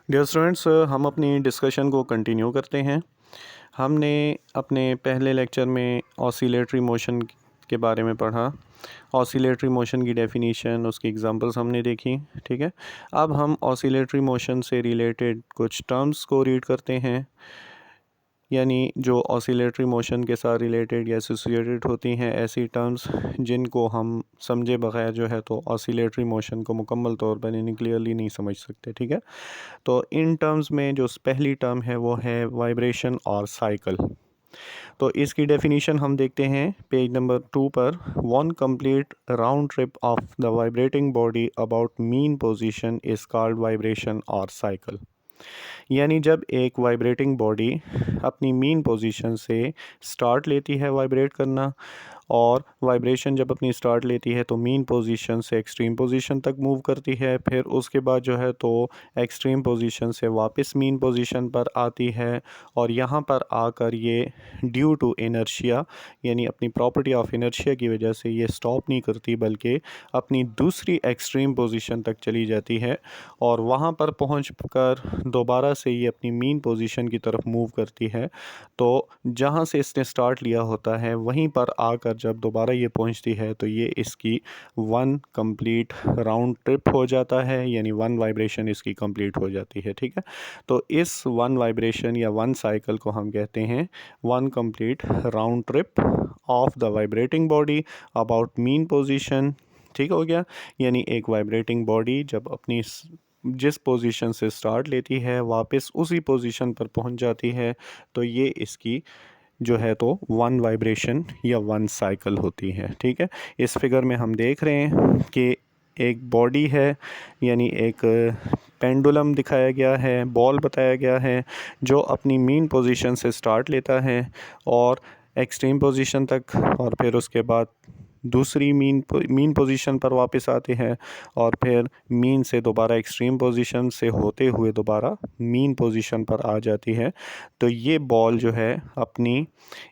Dear students, हम अपनी discussion को कंटिन्यू करते हैं। हमने अपने पहले लेक्चर में ऑसिलेटरी मोशन के बारे में पढ़ा। ऑसिलेटरी मोशन की डेफिनीशन, उसकी एग्जांपल्स हमने देखी। ठीक है, अब हम ऑसिलेटरी मोशन से रिलेटेड कुछ टर्म्स को रीड करते हैं, यानी जो ऑसिलेटरी मोशन के साथ रिलेटेड या एसोसिएटेड होती हैं ऐसी टर्म्स जिनको हम समझे बगैर जो है तो ऑसिलेटरी मोशन को मुकम्मल तौर पर यानी क्लियरली नहीं समझ सकते। ठीक है, तो इन टर्म्स में जो पहली टर्म है वो है वाइब्रेशन और साइकिल। तो इसकी डेफिनीशन हम देखते हैं पेज नंबर 2 पर। One complete round trip of the vibrating body about mean position is called vibration और साइकिल। यानी जब एक वाइब्रेटिंग बॉडी अपनी मीन पोजीशन से स्टार्ट लेती है वाइब्रेट करना, और वाइब्रेशन जब अपनी स्टार्ट लेती है तो मीन पोजीशन से एक्सट्रीम पोजीशन तक मूव करती है, फिर उसके बाद जो है तो एक्सट्रीम पोजीशन से वापस मीन पोजीशन पर आती है, और यहाँ पर आकर ये ड्यू टू इनर्शिया यानी अपनी प्रॉपर्टी ऑफ इनर्शिया की वजह से ये स्टॉप नहीं करती बल्कि अपनी दूसरी एक्सट्रीम पोजीशन तक चली जाती है, और वहाँ पर पहुँच कर दोबारा से ये अपनी मीन पोजीशन की तरफ मूव करती है। तो जहाँ से इसने स्टार्ट लिया होता है वहीं पर आकर जब दोबारा ये पहुँचती है तो ये इसकी वन कंप्लीट राउंड ट्रिप हो जाता है, यानी वन वाइब्रेशन इसकी कंप्लीट हो जाती है। ठीक है, तो इस वन वाइब्रेशन या वन साइकिल को हम कहते हैं one complete round trip of the vibrating body about mean position. ठीक हो गया, यानी एक वाइब्रेटिंग बॉडी जब अपनी जिस पोजीशन से स्टार्ट लेती है वापस उसी पोजीशन पर पहुंच जाती है, तो ये इसकी जो है तो वन वाइब्रेशन या वन साइकिल होती है। ठीक है, इस फिगर में हम देख रहे हैं कि एक बॉडी है, यानी एक पेंडुलम दिखाया गया है, बॉल बताया गया है जो अपनी मीन पोजीशन से स्टार्ट लेता है और एक्सट्रीम पोजीशन तक, और फिर उसके बाद दूसरी मीन पोजीशन पर वापस आते हैं, और फिर मीन से दोबारा एक्सट्रीम पोजीशन से होते हुए दोबारा मीन पोजीशन पर आ जाती है। तो ये बॉल जो है अपनी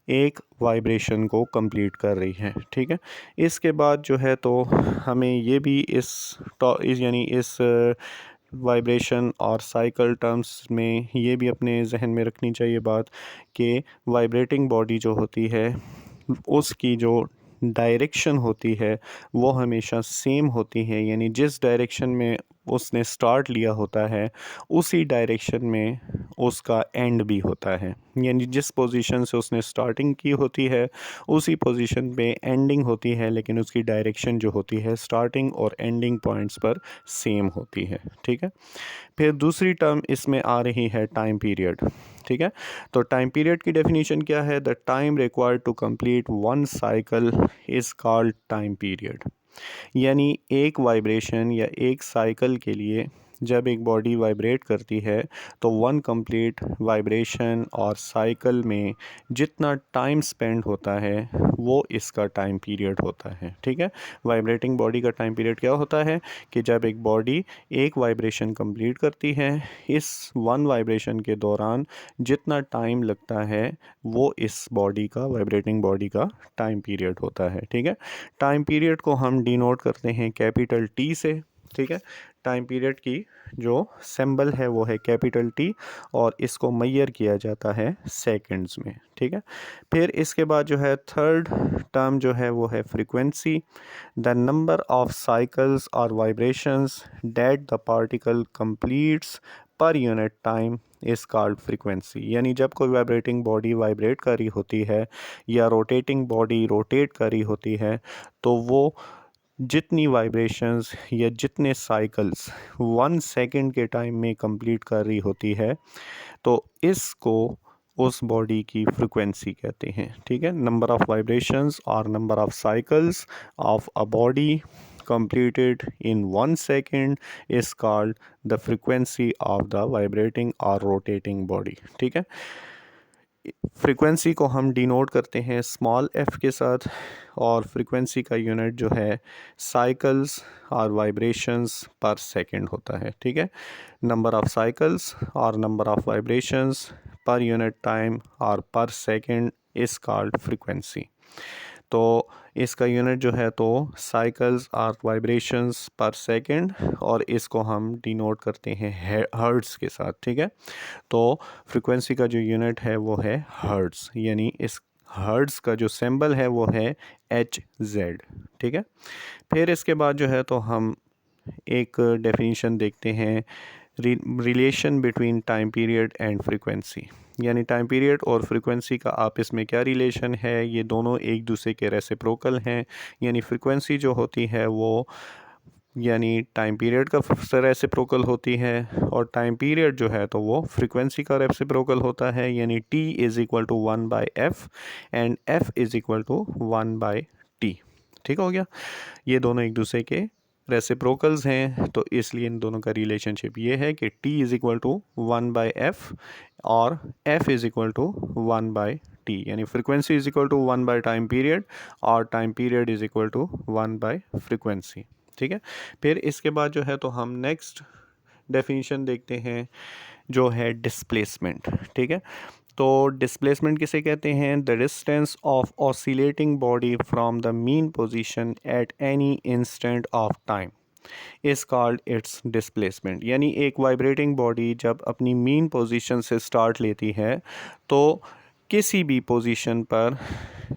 एक वाइब्रेशन को कंप्लीट कर रही है। ठीक है, इसके बाद जो है तो हमें ये भी यानी इस वाइब्रेशन और साइकिल टर्म्स में ये भी अपने जहन में रखनी चाहिए बात कि वाइब्रेटिंग बॉडी जो होती है उसकी जो डायरेक्शन होती है वो हमेशा सेम होती है, यानी जिस डायरेक्शन में उसने स्टार्ट लिया होता है उसी डायरेक्शन में उसका एंड भी होता है, यानी जिस पोजीशन से उसने स्टार्टिंग की होती है उसी पोजीशन पे एंडिंग होती है, लेकिन उसकी डायरेक्शन जो होती है स्टार्टिंग और एंडिंग पॉइंट्स पर सेम होती है। ठीक है, फिर दूसरी टर्म इसमें आ रही है टाइम पीरियड। ठीक है, तो टाइम पीरियड की डेफिनेशन क्या है? The time required to complete one cycle is called time period. यानी एक वाइब्रेशन या एक साइकिल के लिए जब एक बॉडी वाइब्रेट करती है तो वन कंप्लीट वाइब्रेशन और साइकिल में जितना टाइम स्पेंड होता है वो इसका टाइम पीरियड होता है। ठीक है, वाइब्रेटिंग बॉडी का टाइम पीरियड क्या होता है कि जब एक बॉडी एक वाइब्रेशन कंप्लीट करती है, इस वन वाइब्रेशन के दौरान जितना टाइम लगता है वो इस बॉडी का, वाइब्रेटिंग बॉडी का टाइम पीरियड होता है। ठीक है, टाइम पीरियड को हम डिनोट करते हैं कैपिटल टी से। ठीक है, टाइम पीरियड की जो सिंबल है वो है कैपिटल टी, और इसको मेजर किया जाता है सेकंड्स में। ठीक है, फिर इसके बाद जो है थर्ड टर्म जो है वो है frequency. The number of cycles और vibrations that the particle completes per unit time is called frequency. यानी जब कोई वाइब्रेटिंग बॉडी वाइब्रेट कर रही होती है या रोटेटिंग बॉडी रोटेट कर रही होती है तो वो जितनी वाइब्रेशंस या जितने साइकिल्स वन सेकंड के टाइम में कंप्लीट कर रही होती है तो इसको उस बॉडी की फ्रीक्वेंसी कहते हैं। ठीक है, नंबर ऑफ वाइब्रेशंस और number of cycles of a body completed in 1 second is called the frequency of the vibrating or rotating body। ठीक है, फ्रीक्वेंसी को हम डिनोट करते हैं स्मॉल एफ के साथ, और फ्रीक्वेंसी का यूनिट जो है साइकिल्स और वाइब्रेशंस पर सेकंड होता है। ठीक है, नंबर ऑफ साइकिल्स और नंबर ऑफ वाइब्रेशंस पर यूनिट टाइम और पर सेकंड इज़ कॉल्ड फ्रीक्वेंसी। तो इसका यूनिट जो है तो साइकिल्स आर वाइब्रेशंस पर सेकंड, और इसको हम डिनोट करते हैं हर्ट्ज़ के साथ, ठीक है। तो फ्रीक्वेंसी का जो यूनिट है वो है हर्ट्ज़, यानी इस हर्ट्ज़ का जो सिंबल है वो है HZ, ठीक है। फिर इसके बाद जो है तो हम एक डेफिनेशन देखते हैं, relation between time period and frequency, यानी टाइम पीरियड और फ्रीक्वेंसी का आपस में क्या रिलेशन है। ये दोनों एक दूसरे के रेसिप्रोकल हैं, यानी फ्रीक्वेंसी जो होती है वो यानी टाइम पीरियड का रेसिप्रोकल होती है, और टाइम पीरियड जो है तो वो फ्रीक्वेंसी का रेसिप्रोकल होता है, यानी t is equal to 1/f and f is equal to 1/t। ठीक हो गया। ये दोनों एक दूसरे के रेसिप्रोकल्स हैं, तो इसलिए इन दोनों का रिलेशनशिप ये है कि t is equal to 1/f और f is equal to 1/t, यानी frequency is equal to 1 time period और time period is equal to 1/फ्रीक्वेंसी, ठीक है। फिर इसके बाद जो है तो हम नेक्स्ट डेफिनेशन देखते हैं जो है डिस्प्लेसमेंट, ठीक है। तो डिस्प्लेसमेंट किसे कहते हैं? The distance of oscillating body from the mean position at any instant of time is called its displacement, यानी एक वाइब्रेटिंग बॉडी जब अपनी मीन पोजीशन से स्टार्ट लेती है तो किसी भी पोजीशन पर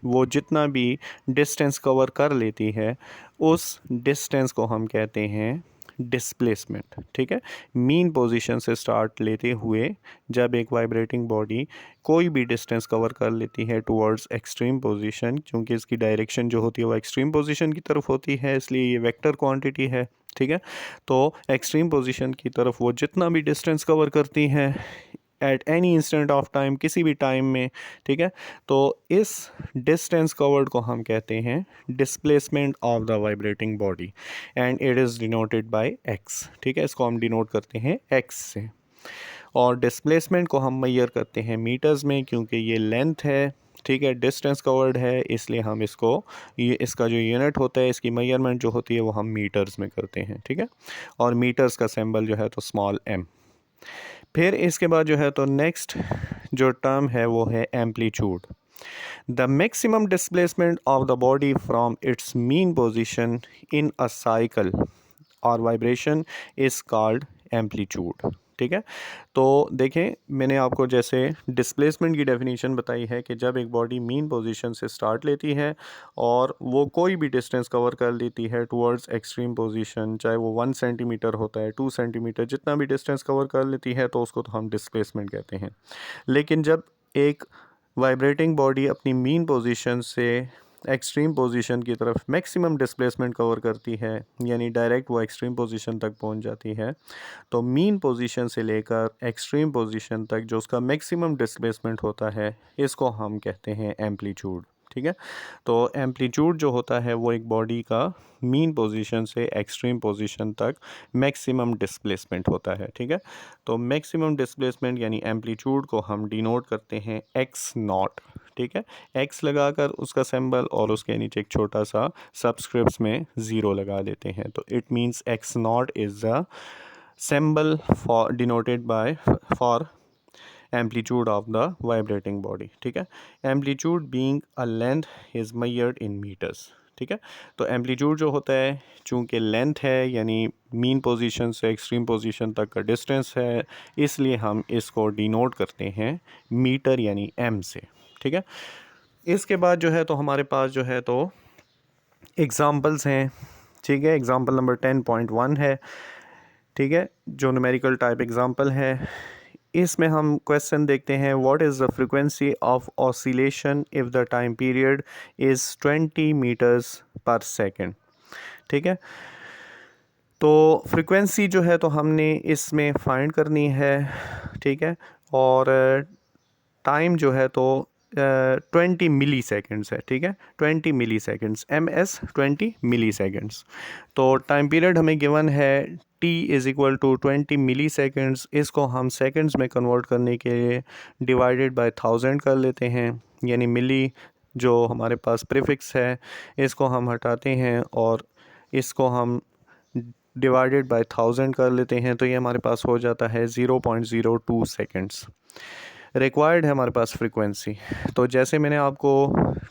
वो जितना भी डिस्टेंस कवर कर लेती है उस डिस्टेंस को हम कहते हैं डिस्प्लेसमेंट, ठीक है। मीन पोजीशन से स्टार्ट लेते हुए जब एक वाइब्रेटिंग बॉडी कोई भी डिस्टेंस कवर कर लेती है टुवर्ड्स एक्सट्रीम पोजीशन, क्योंकि इसकी डायरेक्शन जो होती है वो एक्सट्रीम पोजीशन की तरफ होती है, इसलिए ये वेक्टर क्वांटिटी है, ठीक है। तो एक्सट्रीम पोजीशन की तरफ वो जितना भी डिस्टेंस कवर करती हैं at any instant of time, किसी भी टाइम में, ठीक है। तो इस डिस्टेंस कवर्ड को हम कहते हैं displacement of the vibrating body and it is denoted by x, ठीक है। इसको हम डिनोट करते हैं x से, और डिस्प्लेसमेंट को हम मेजर करते हैं मीटर्स में, क्योंकि ये लेंथ है, ठीक है, डिस्टेंस कवर्ड है, इसलिए हम इसको ये इसका जो यूनिट होता है, इसकी मेजरमेंट जो होती है वो हम मीटर्स में करते हैं, ठीक है। और मीटर्स का सिंबल जो है तो स्मॉल m। फिर इसके बाद जो है तो नेक्स्ट जो टर्म है वो है amplitude. The maximum displacement of the body from its mean position in a cycle और वाइब्रेशन इज कॉल्ड एम्पलीट्यूड, ठीक है। तो देखें, मैंने आपको जैसे डिस्प्लेसमेंट की डेफिनेशन बताई है कि जब एक बॉडी मीन पोजीशन से स्टार्ट लेती है और वो कोई भी डिस्टेंस कवर कर लेती है टुवर्ड्स एक्सट्रीम पोजीशन, चाहे वो 1 सेंटीमीटर होता है, 2 सेंटीमीटर, जितना भी डिस्टेंस कवर कर लेती है तो उसको तो हम डिस्प्लेसमेंट कहते हैं। लेकिन जब एक वाइब्रेटिंग बॉडी अपनी मीन पोजीशन से एक्सट्रीम पोजीशन की तरफ मैक्सिमम डिस्प्लेसमेंट कवर करती है, यानी डायरेक्ट वो एक्सट्रीम पोजीशन तक पहुंच जाती है, तो मीन पोजीशन से लेकर एक्सट्रीम पोजीशन तक जो उसका मैक्सिमम डिस्प्लेसमेंट होता है इसको हम कहते हैं एम्पलीट्यूड, ठीक है। तो एम्पलीट्यूड जो होता है वो एक बॉडी का मीन पोजीशन से एक्सट्रीम पोजीशन तक मैक्सिमम डिस्प्लेसमेंट होता है, ठीक है। तो मैक्सिमम डिस्प्लेसमेंट यानी एम्पलीट्यूड को हम डिनोट करते हैं x0, ठीक है। x लगाकर उसका सिंबल और उसके नीचे एक छोटा सा सबस्क्रिप्ट्स में 0 लगा देते हैं, तो it means x0 is the symbol for denoted by for amplitude of the vibrating body, ठीक है। amplitude being a length is measured in meters, ठीक है। तो एम्पलीट्यूड जो होता है चूँकि लेंथ है, यानी मीन पोजीशन से एक्सट्रीम पोजीशन तक का डिस्टेंस है, इसलिए हम इसको डिनोट करते हैं मीटर यानी m से, ठीक है। इसके बाद जो है तो हमारे पास जो है तो एग्ज़ाम्पल्स हैं, ठीक है। एग्ज़ाम्पल नंबर 10.1 है, ठीक है, जो न्यूमेरिकल टाइप एग्जांपल है। इसमें हम क्वेश्चन देखते हैं, what is the frequency of oscillation if the time period is 20 meters per second, ठीक है। तो फ्रीक्वेंसी जो है तो हमने इसमें फाइंड करनी है, ठीक है। और टाइम जो है तो 20 मिली सेकेंड्स है, ठीक है, 20 milliseconds, MS 20 milliseconds. तो टाइम पीरियड हमें गिवन है t is equal to 20 milliseconds, इसको हम सेकेंड्स में कन्वर्ट करने के लिए डिवाइडेड बाय 1000 कर लेते हैं, यानी मिली जो हमारे पास प्रीफिक्स है इसको हम हटाते हैं और इसको हम डिवाइडेड बाय 1000 कर लेते हैं, तो ये हमारे पास हो जाता है 0.02 सेकेंड्स। रिक्वायर्ड है हमारे पास फ्रीक्वेंसी। तो जैसे मैंने आपको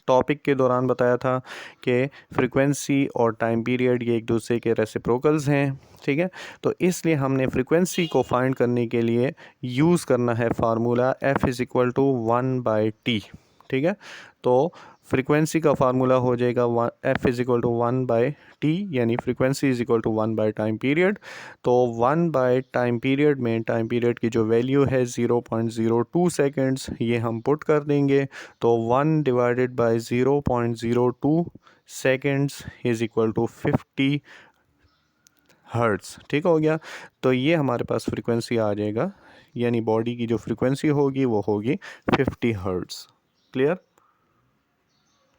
टॉपिक के दौरान बताया था कि फ्रीक्वेंसी और टाइम पीरियड ये एक दूसरे के रेसिप्रोकल्स हैं, ठीक है। तो इसलिए हमने फ्रीक्वेंसी को फाइंड करने के लिए यूज़ करना है formula F is equal to 1/t, ठीक है। तो फ्रीक्वेंसी का फार्मूला हो जाएगा F is equal to 1/t, यानी frequency is equal to 1 time period. तो 1 टाइम पीरियड में टाइम पीरियड की जो वैल्यू है 0.02 सेकेंड्स, ये हम पुट कर देंगे। तो 1 divided by 0.02 seconds is equal to 50 hertz, ठीक हो गया। तो ये हमारे पास फ्रीक्वेंसी आ जाएगा, यानी बॉडी की जो फ्रीक्वेंसी होगी वो होगी 50 हर्ट्ज़। क्लियर।